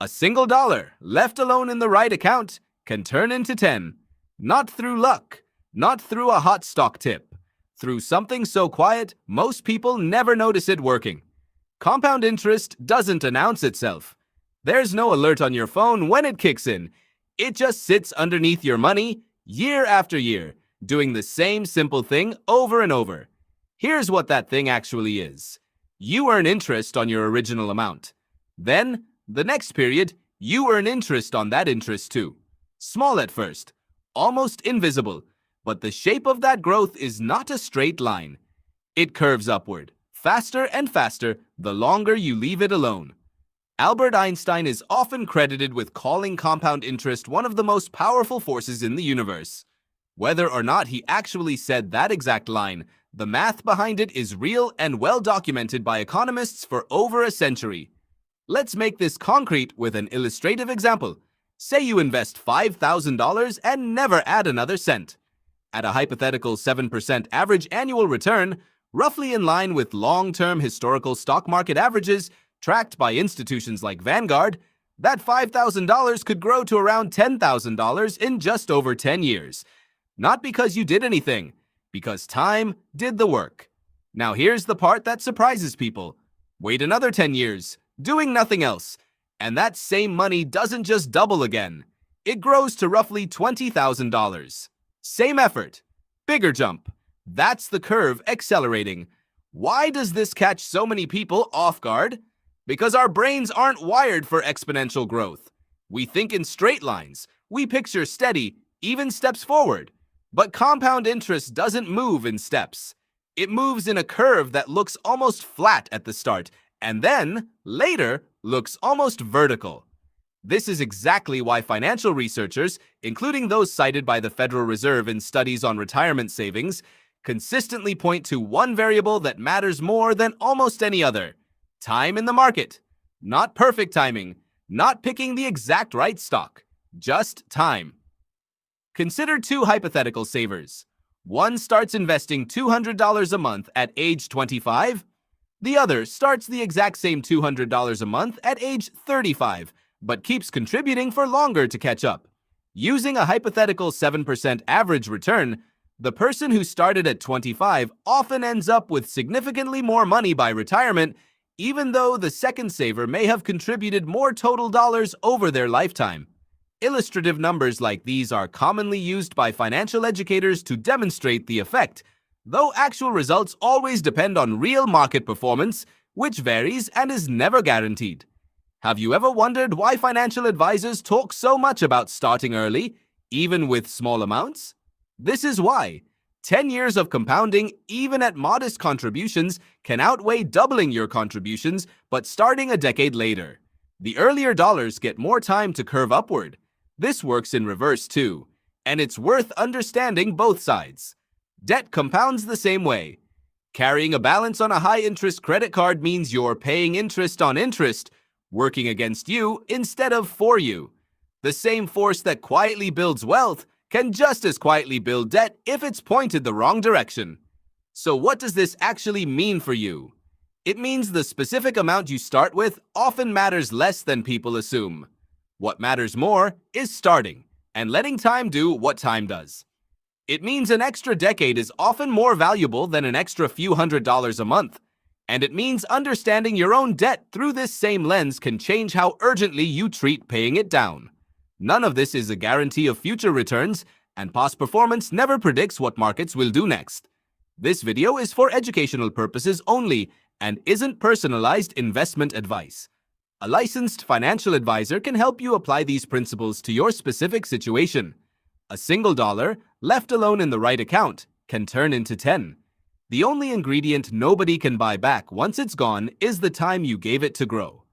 A single dollar, left alone in the right account, can turn into 10. Not through luck, not through a hot stock tip. Through something so quiet, most people never notice it working. Compound interest doesn't announce itself. There's no alert on your phone when it kicks in. It just sits underneath your money, year after year, doing the same simple thing over and over. Here's what that thing actually is. You earn interest on your original amount. Then, the next period, you earn interest on that interest too. Small at first, almost invisible, but the shape of that growth is not a straight line. It curves upward, faster and faster the longer you leave it alone. Albert Einstein is often credited with calling compound interest one of the most powerful forces in the universe. Whether or not he actually said that exact line, the math behind it is real and well documented by economists for over a century. Let's make this concrete with an illustrative example. Say you invest $5,000 and never add another cent. At a hypothetical 7% average annual return, roughly in line with long-term historical stock market averages tracked by institutions like Vanguard, that $5,000 could grow to around $10,000 in just over 10 years. Not because you did anything, because time did the work. Now here's the part that surprises people. Wait another 10 years, doing nothing else, and that same money doesn't just double again. It grows to roughly $20,000. Same effort, bigger jump. That's the curve accelerating. Why does this catch so many people off guard? Because our brains aren't wired for exponential growth. We think in straight lines. We picture steady, even steps forward. But compound interest doesn't move in steps. It moves in a curve that looks almost flat at the start, and then, later, looks almost vertical. This is exactly why financial researchers, including those cited by the Federal Reserve in studies on retirement savings, consistently point to one variable that matters more than almost any other: time in the market. Not perfect timing, not picking the exact right stock, just time. Consider two hypothetical savers. One starts investing $200 a month at age 25. The other starts the exact same $200 a month at age 35, but keeps contributing for longer to catch up. Using a hypothetical 7% average return, the person who started at 25 often ends up with significantly more money by retirement, even though the second saver may have contributed more total dollars over their lifetime. Illustrative numbers like these are commonly used by financial educators to demonstrate the effect, though actual results always depend on real market performance, which varies and is never guaranteed. Have you ever wondered why financial advisors talk so much about starting early, even with small amounts? This is why. 10 years of compounding, even at modest contributions, can outweigh doubling your contributions, but starting a decade later. The earlier dollars get more time to curve upward. This works in reverse too, and it's worth understanding both sides. Debt compounds the same way. Carrying a balance on a high-interest credit card means you're paying interest on interest, working against you instead of for you. The same force that quietly builds wealth can just as quietly build debt if it's pointed the wrong direction. So what does this actually mean for you? It means the specific amount you start with often matters less than people assume. What matters more is starting and letting time do what time does. It means an extra decade is often more valuable than an extra few $100s a month. And it means understanding your own debt through this same lens can change how urgently you treat paying it down. None of this is a guarantee of future returns, and past performance never predicts what markets will do next. This video is for educational purposes only and isn't personalized investment advice. A licensed financial advisor can help you apply these principles to your specific situation. A single dollar, left alone in the right account, can turn into 10. The only ingredient nobody can buy back once it's gone is the time you gave it to grow.